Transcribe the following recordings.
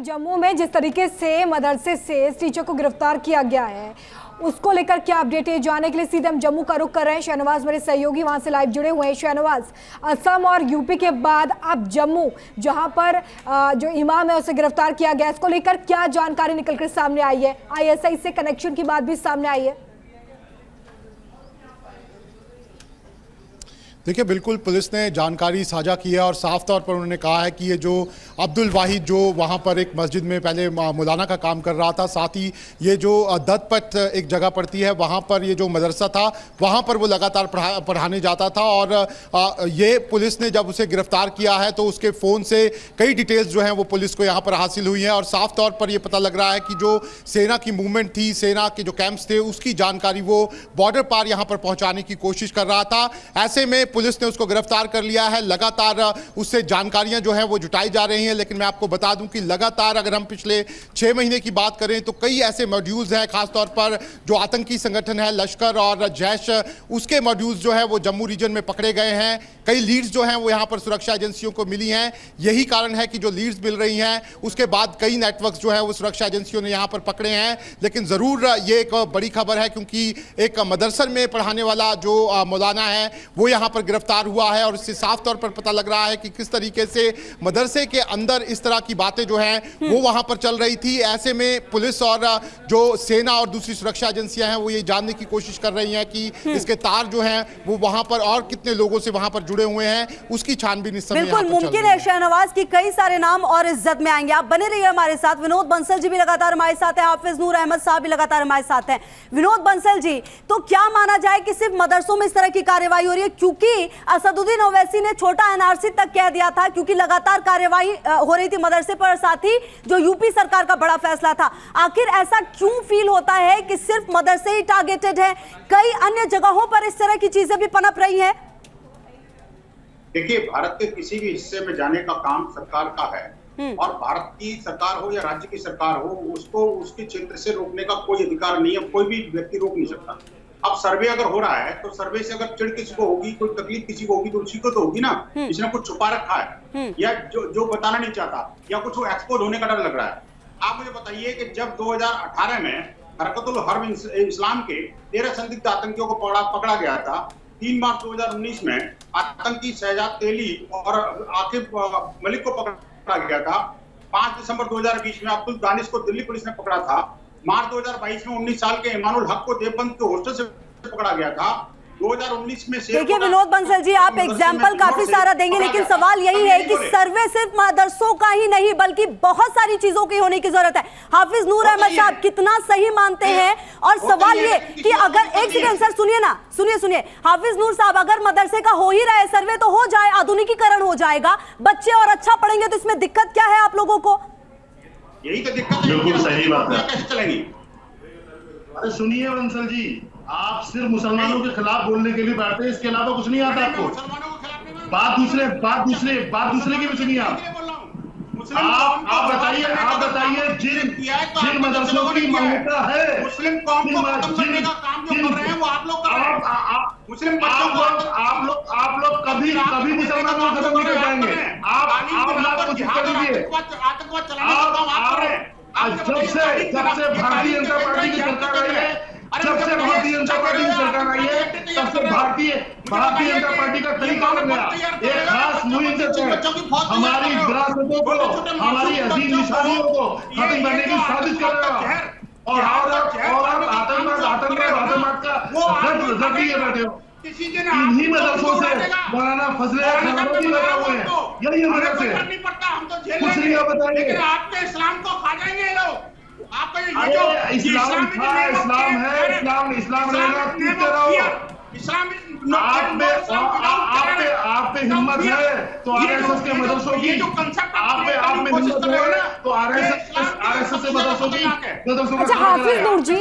जम्मू में जिस तरीके से मदरसे से टीचर को गिरफ्तार किया गया है उसको लेकर क्या अपडेट है, जानने के लिए सीधे हम जम्मू का रुख कर रहे हैं। शहनवाज मेरे सहयोगी वहां से लाइव जुड़े हुए हैं। शहनवाज, असम और यूपी के बाद अब जम्मू जहां पर जो इमाम है उसे गिरफ्तार किया गया, इसको लेकर क्या जानकारी निकलकर सामने आई है? आईएसआई से कनेक्शन की बात भी सामने आई है। देखिए, बिल्कुल पुलिस ने जानकारी साझा की है और साफ तौर पर उन्होंने कहा है कि ये जो अब्दुल वाहिद जो वहाँ पर एक मस्जिद में पहले मौलाना का काम कर रहा था, साथ ही ये जो दत्तपथ एक जगह पड़ती है वहाँ पर ये जो मदरसा था वहाँ पर वो लगातार पढ़ाने जाता था। और ये पुलिस ने जब उसे गिरफ्तार किया है तो उसके फ़ोन से कई डिटेल्स जो हैं वो पुलिस को यहाँ पर हासिल हुई हैं और साफ तौर पर ये पता लग रहा है कि जो सेना की मूवमेंट थी, सेना के जो कैंप्स थे, उसकी जानकारी वो बॉर्डर पार यहाँ पर पहुँचाने की कोशिश कर रहा था। ऐसे में पुलिस ने उसको गिरफ्तार कर लिया है। लगातार उससे जानकारियां जो हैं वो जुटाई जा रही हैं। लेकिन मैं आपको बता दूं कि लगातार अगर हम पिछले 6 महीने की बात करें तो कई ऐसे मॉड्यूल्स हैं, खासतौर पर जो आतंकी संगठन है लश्कर और जैश, उसके मॉड्यूल्स जो है वो जम्मू रीजन में पकड़े गए हैं। कई लीड्स जो हैं वो यहाँ पर सुरक्षा एजेंसियों को मिली हैं। यही कारण है कि जो लीड्स मिल रही हैं उसके बाद कई नेटवर्क्स जो है वो सुरक्षा एजेंसियों ने यहाँ पर पकड़े हैं। लेकिन ज़रूर ये एक बड़ी खबर है क्योंकि एक मदरसे में पढ़ाने वाला जो मौलाना है वो यहाँ पर गिरफ्तार हुआ है और इससे साफ तौर पर पता लग रहा है कि किस तरीके से मदरसे के अंदर इस तरह की बातें जो हैं वो वहां पर चल रही थी। ऐसे में पुलिस और जो सेना और दूसरी सुरक्षा एजेंसियां हैं वो ये जानने की कोशिश कर रही हैं कि इसके तार जो हैं वो वहां पर और कितने लोगों से वहां पर जुड़े हुए हैं, उसकी छानबीन इस समय बिल्कुल मुमकिन है शहनवाज की कई सारे नाम और इज्जत में आएंगे। आप बने रहिए हमारे साथ। विनोद बंसल जी भी लगातार हमारे साथ हैं, हाफिज नूर अहमद साहब भी लगातार हमारे साथ हैं। विनोद बंसल जी, तो क्या माना जाए कि सिर्फ मदरसों में इस तरह की कार्रवाई हो रही है? क्योंकि असदुद्दीन ओवैसी ने छोटा एनआरसी तक कह दिया था, क्योंकि लगातार कार्रवाई हो रही थी मदरसे पर, साथ ही जो यूपी सरकार का बड़ा फैसला था। आखिर ऐसा क्यों फील होता है कि सिर्फ मदरसे ही टारगेटेड है, कई अन्य जगहों पर इस तरह की चीजें भी पनप रही हैं? देखिए, भारत के किसी भी हिस्से में जाने का काम सरकार का है और भारत की सरकार हो या राज्य की सरकार हो, उसको उसके क्षेत्र से रोकने का कोई अधिकार नहीं है, कोई भी व्यक्ति रोक नहीं सकता। अब सर्वे अगर हो रहा है तो सर्वे से अगर चिढ़ किसी को होगी, कोई तकलीफ किसी को होगी तो उसी को तो होगी ना, जिसने कुछ छुपा रखा है या जो बताना नहीं चाहता या कुछ एक्सपोज होने का डर लग रहा है। आप मुझे बताइए कि जब 2018 में हरकतुल हर्ब इस्लाम के 13 संदिग्ध आतंकियों को पकड़ा गया था, 3 मार्च 2019 में आतंकी शहजाद तेली और आकिब मलिक को पकड़ा गया था। 5 दिसंबर 2020 में अब्दुल दानिश को दिल्ली पुलिस ने पकड़ा था। मार्च 2022 में 19 साल के इमानुल हक को देवबंद के हॉस्टल से पकड़ा गया था। 2019 में देखिए विनोद बंसल जी, आप एग्जाम्पल काफी सारा देंगे, लेकिन सवाल यही है कि सर्वे सिर्फ मदरसों का ही नहीं बल्कि बहुत सारी चीजों की होने की जरूरत है। हाफिज नूर अहमद साहब कितना सही मानते हैं? और सवाल ये कि अगर एक सेकंड सर सुनिए ना, सुनिए हाफिज नूर साहब, अगर मदरसे का हो ही रहा है सर्वे तो हो जाए, आधुनिकीकरण हो जाएगा, बच्चे और अच्छा पढ़ेंगे, तो इसमें दिक्कत क्या है आप लोगों को? यही तो दिक्कत है। बिल्कुल सही बात है। कैसे चलेंगी? अरे सुनिए बंसल जी, आप सिर्फ मुसलमानों के खिलाफ बोलने के लिए बैठते हैं, इसके अलावा कुछ नहीं आता आपको। बात दूसरे की भी सुनिए आप बताइए जिन मदरसों की मान्यता है, मुस्लिम कौम को खत्म करने का काम जो कर रहे हैं वो आप लोग कर रहे हैं। मुस्लिम आप लोग कभी मुसलमानों को खत्म नहीं कर पाएंगे। आतंकवाद चलाने का काम आप कर रहे हैं। जब से भारतीय जनता पार्टी की सरकार आई है, तब से भारतीय जनता पार्टी का तरीका बन गया। एक खास मुहिम के तहत हमारी विरासतों को, हमारी अजीम निशानियों को खत्म करने की साजिश कर रहा है। और आप आतंकवाद का रट लिए बैठे हो। इन्हीं मदरसों से मौलाना फजले लगे हुए हैं। यही वजह से कुछ नहीं बताइए। आपके इस्लाम को खा जाएंगे लोग। इस्लाम आप पे हिम्मत है तो आरएसएस के मदरसों की, आप में हिम्मत है तो आरएसएस के मदरसों की। अच्छा हाफिज नूर जी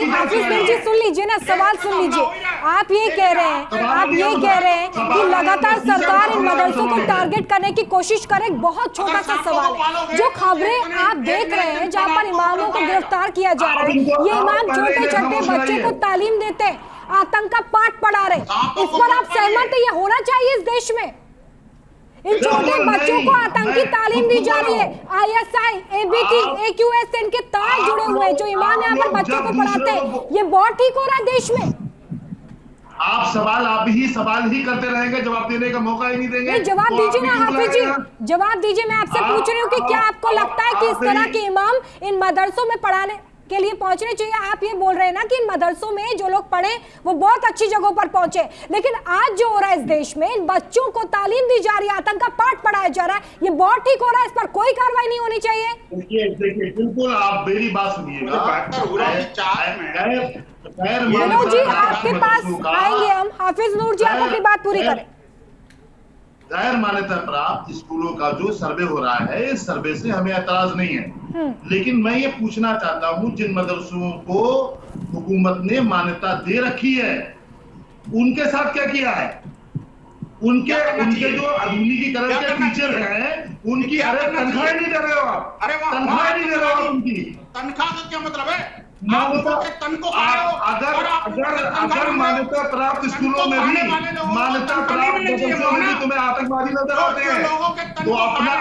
सुन लीजिए ना, सवाल सुन लीजिए। आप ये कह रहे हैं कि लगातार सरकार इन मदरसों को टारगेट करने की कोशिश करे। बहुत छोटा सा सवाल है, जो खबरें आप देख रहे हैं जहां पर इमामों को गिरफ्तार किया जा रहा है, ये इमाम छोटे छोटे बच्चों को तालीम देते हैं, आतंक का पाठ पढ़ा रहे, इस पर आप सहमत है? ये होना चाहिए इस देश में? इन छोटे बच्चों को आतंकी तालीम दी जा रही है। ISI, ABT, AQS से इनके तार जुड़े हुए हैं, जो इमाम यहाँ पर बच्चों को पढ़ाते हैं। ये बहुत ठीक हो रहा है देश में। आप सवाल ही करते रहेंगे, जवाब देने का मौका ही नहीं देंगे। नहीं, जवाब तो दीजिए ना आप हाफिज जी, जवाब दीजिए। मैं आपसे पूछ रही हूँ कि क्या आपको लगता है कि इस तरह के इमाम इन मदरसों में पढ़ाने के लिए पहुंचने चाहिए? आप ये बोल रहे हैं ना कि इन मदरसों में जो लोग पढ़े वो बहुत अच्छी जगहों पर पहुंचे, लेकिन आज जो हो रहा है इस देश में, इन बच्चों को तालीम दी जा रही है, आतंक का पाठ पढ़ाया जा रहा है, ये बहुत ठीक हो रहा है, इस पर कोई कार्रवाई नहीं होनी चाहिए? देखिए बिल्कुल, आप मेरी बात सुनिएगा। विनोद जी आपके पास आएंगे हम। हाफिज नूर जी, आप अपनी बात पूरी करें। गैर मान्यता प्राप्त स्कूलों का जो सर्वे हो रहा है, इस सर्वे से हमें एतराज नहीं है, लेकिन मैं ये पूछना चाहता हूँ, जिन मदरसों को हुकूमत ने मान्यता दे रखी है, उनके साथ क्या किया है? उनके जो आधुनिकीकरण के टीचर हैं, उनकी तनख्वाह नहीं दे रहे हो आप। तनख्वाह नहीं दे रहे हो आप उनकी। तनख्वाह का क्या मतलब है? अगर मान्यता प्राप्त स्कूलों में भी, मान्यता प्राप्त मदरसों में भी तुम्हें आतंकवादी नजर आते हैं, तो अपना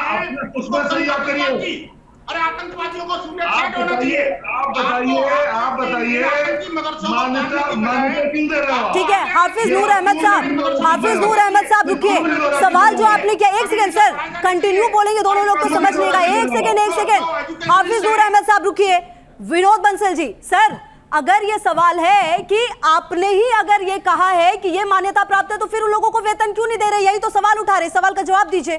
उसमें सही आप करिए। अरे आतंकवादियों को आप बताइए मान्यता क्यों दे रहे हो? ठीक है हाफिज नूर अहमद साहब रुकिए। सवाल जो आपने किया, एक सेकंड सर, कंटिन्यू बोलेंगे, दोनों लोग को समझ लेगा। एक सेकंड हाफिज नूर अहमद साहब रुकिए। विनोद बंसल जी, सर अगर ये सवाल है कि आपने ही अगर ये कहा है कि ये मान्यता प्राप्त है, तो फिर उन लोगों को वेतन क्यों नहीं दे रहे? यही तो सवाल उठा रहे, सवाल का जवाब दीजिए।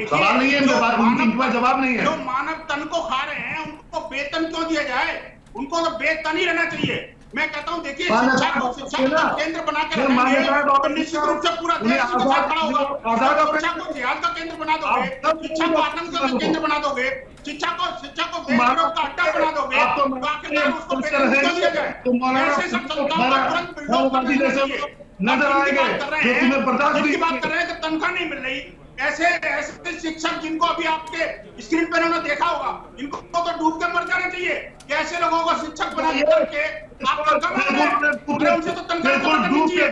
सवाल नहीं है, उनका जवाब नहीं है। जो मानव तन को खा रहे हैं, उनको वेतन क्यों दिया जाए? उनको तो वेतन ही रहना चाहिए। मैं कहता हूँ देखिए, शिक्षा को केंद्र बना के रखेंगे तो निश्चित रूप से पूरा देश उसके साथ खड़ा होगा। शिक्षा को जिहाद का केंद्र बना दोगे, शिक्षा को आतंक का केंद्र बना दोगे, शिक्षा को देश विरोध का अड्डा बना दोगे, तो आखिरकार उसको वेतन क्यों दिया जाए? ऐसे सब संस्थाओं का तुरंत विरोध करना चाहिए। नजर आएंगे जो तुम्हें बर्दाश्त की बात कर रहे हैं कि तनख्वाह नहीं मिल रही। ऐसे शिक्षक जिनको अभी आपके स्क्रीन पर उन्होंने देखा होगा, इनको तो डूब के मर जाना चाहिए। ऐसे लोगों को शिक्षक बना करके आप उनसे तो तनख्वाह नहीं चाहिए।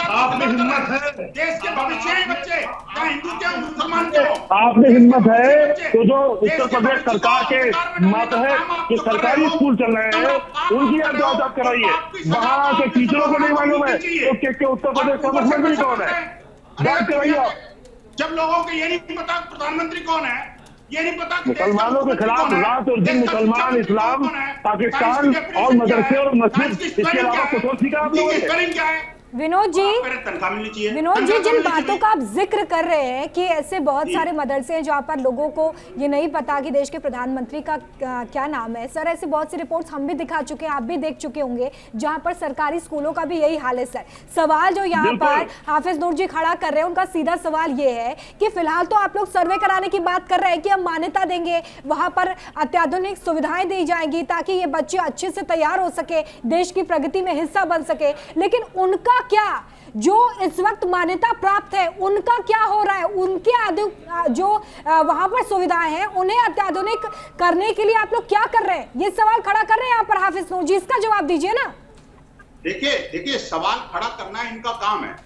आप में हिम्मत है, देश के भविष्य हैं बच्चे, चाहे हिंदू के मुसलमान के। आप में हिम्मत है तो जो उत्तर प्रदेश सरकार के मत है, जो सरकारी स्कूल चल रहे हैं, उनकी आप जांच कराइए। वहाँ के टीचरों को नहीं मालूम है तो उत्तर प्रदेश का मुख्यमंत्री कौन है, जांच कराइए। जब लोगों को ये नहीं पता प्रधानमंत्री कौन है, ये नहीं पता मुसलमानों के खिलाफ रात और दिन मुसलमान, इस्लाम, पाकिस्तान और मदरसे और मस्जिद, इसके अलावा कुछ और सीखा आप लोगों ने? विनोद जी, जिन बातों का आप जिक्र कर रहे हैं कि ऐसे बहुत सारे मदरसे हैं जहाँ पर लोगों को ये नहीं पता कि देश के प्रधानमंत्री का क्या नाम है, सर ऐसे बहुत सी रिपोर्ट्स हम भी दिखा चुके हैं, आप भी देख चुके होंगे, जहाँ पर सरकारी स्कूलों का भी यही हाल है। सर सवाल जो यहाँ पर हाफिज नूर जी खड़ा कर रहे हैं, उनका सीधा सवाल ये है कि फिलहाल तो आप लोग सर्वे कराने की बात कर रहे हैं कि हम मान्यता देंगे, वहाँ पर अत्याधुनिक सुविधाएं दी जाएंगी ताकि ये बच्चे अच्छे से तैयार हो सके, देश की प्रगति में हिस्सा बन सके, लेकिन उनका क्या, जो इस वक्त मान्यता प्राप्त है उनका क्या हो रहा है? उनके जो वहां पर सुविधाएं हैं उन्हें अत्याधुनिक करने के लिए आप लोग क्या कर रहे हैं? ये सवाल खड़ा कर रहे हैं यहाँ पर हाफिज नूर जी, इसका जवाब दीजिए ना। देखिए सवाल खड़ा करना इनका काम है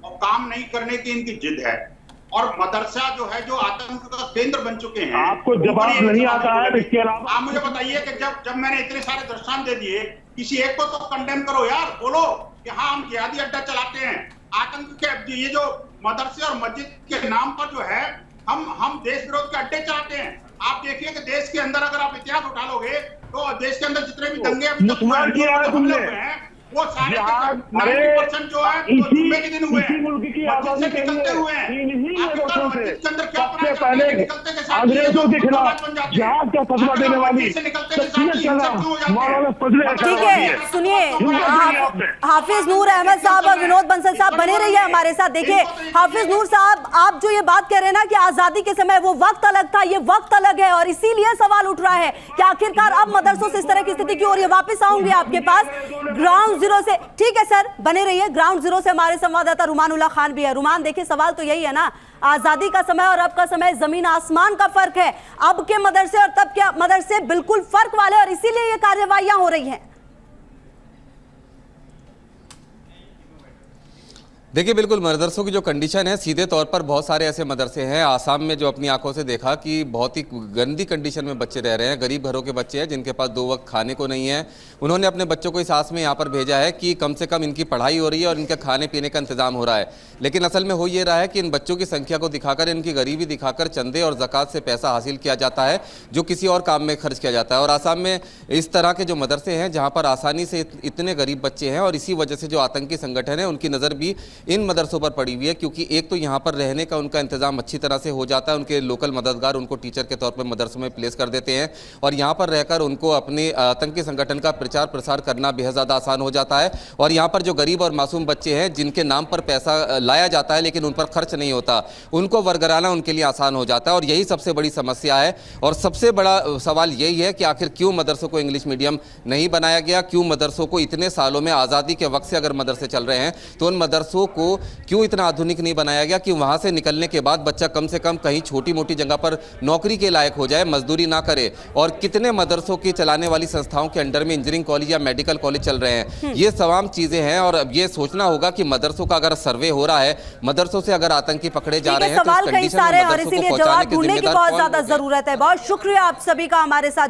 और काम नहीं करने की इनकी जिद है। और मदरसा जो है, जो आतंक का केंद्र बन चुके हैं, आपको जवाब नहीं आता है। इसके अलावा आप मुझे बताइए कि जब मैंने इतने सारे दृष्टांत दे दिए, किसी एक को तो कंडेम करो यार, बोलो कि हाँ हम जिहादी अड्डा चलाते हैं। आतंक के ये जो मदरसे और मस्जिद के नाम पर जो है हम देश विरोध के अड्डे चलाते हैं। आप देखिए कि देश के अंदर अगर आप इतिहास उठा लोगे तो देश के अंदर जितने भी दंगे हमले हुए हैं वो सारे 90% जो है जुम्मे के दिन हुए हैं, मस्जिद से निकलते हुए हैं। मस्जिद के अंदर क्या सबसे पहले अंग्रेजों के खिलाफ जिहाद का फतवा देने वाली ठीक है, सुनिए हाफिज नूर अहमद साहब और विनोद बंसल साहब बने रहिए हमारे साथ। देखिए हाफिज नूर साहब, आप जो ये बात कह रहे हैं ना कि आजादी के समय वो वक्त अलग था, ये वक्त अलग है, और इसीलिए सवाल उठ रहा है कि आखिरकार अब मदरसों से इस तरह की स्थिति क्यों हो रही है। वापस आऊंगी आपके पास ग्राउंड जीरो से। ठीक है सर, बने रहिए। ग्राउंड जीरो से हमारे संवाददाता रुमानुल्लाह खान भी है। रुमान, देखिए सवाल तो यही है ना, आजादी का समय और अब का समय जमीन आसमान का फर्क है। अब के मदरसे और तब के मदरसे बिल्कुल फर्क वाले, और इसीलिए ये कार्रवाइयां हो रही हैं। देखिए, बिल्कुल मदरसों की जो कंडीशन है, सीधे तौर पर बहुत सारे ऐसे मदरसे हैं आसाम में जो अपनी आंखों से देखा कि बहुत ही गंदी कंडीशन में बच्चे रह रहे हैं। गरीब घरों के बच्चे हैं जिनके पास 2 वक्त खाने को नहीं है। उन्होंने अपने बच्चों को इस आस में यहाँ पर भेजा है कि कम से कम इनकी पढ़ाई हो रही है और इनके खाने पीने का इंतजाम हो रहा है। लेकिन असल में हो ये रहा है कि इन बच्चों की संख्या को दिखाकर, इनकी गरीबी दिखाकर चंदे और ज़कात से पैसा हासिल किया जाता है जो किसी और काम में खर्च किया जाता है। और आसाम में इस तरह के जो मदरसे हैं जहाँ पर आसानी से इतने गरीब बच्चे हैं, और इसी वजह से जो आतंकी संगठन है उनकी नज़र भी इन मदरसों पर पड़ी हुई है, क्योंकि एक तो यहाँ पर रहने का उनका इंतजाम अच्छी तरह से हो जाता है। उनके लोकल मददगार उनको टीचर के तौर पर मदरसों में प्लेस कर देते हैं और यहाँ पर रहकर उनको अपने आतंकी संगठन का प्रचार प्रसार करना बेहद ज़्यादा आसान हो जाता है। और यहाँ पर जो गरीब और मासूम बच्चे हैं जिनके नाम पर पैसा लाया जाता है लेकिन उन पर खर्च नहीं होता, उनको वर्गराना उनके लिए आसान हो जाता है। और यही सबसे बड़ी समस्या है। और सबसे बड़ा सवाल यही है कि आखिर क्यों मदरसों को इंग्लिश मीडियम नहीं बनाया गया, क्यों मदरसों को इतने सालों में, आज़ादी के वक्त से अगर मदरसे चल रहे हैं तो उन मदरसों को क्यों इतना आधुनिक नहीं बनाया गया कि वहाँ से निकलने के बाद बच्चा कम से कम कहीं छोटी मोटी जगह पर नौकरी के लायक हो जाए, मजदूरी ना करे। और कितने मदरसों की चलाने वाली संस्थाओं के अंडर में इंजीनियरिंग कॉलेज या मेडिकल कॉलेज चल रहे हैं। ये तमाम चीज़ें हैं और अब ये सोचना होगा कि मदरसों का अगर सर्वे हो रहा है, मदरसों से अगर आतंकी पकड़े जा रहे हैं, सवाल कई सारे और इसीलिए जवाब ढूंढने की बहुत ज्यादा जरूरत है। बहुत शुक्रिया आप सभी का हमारे साथ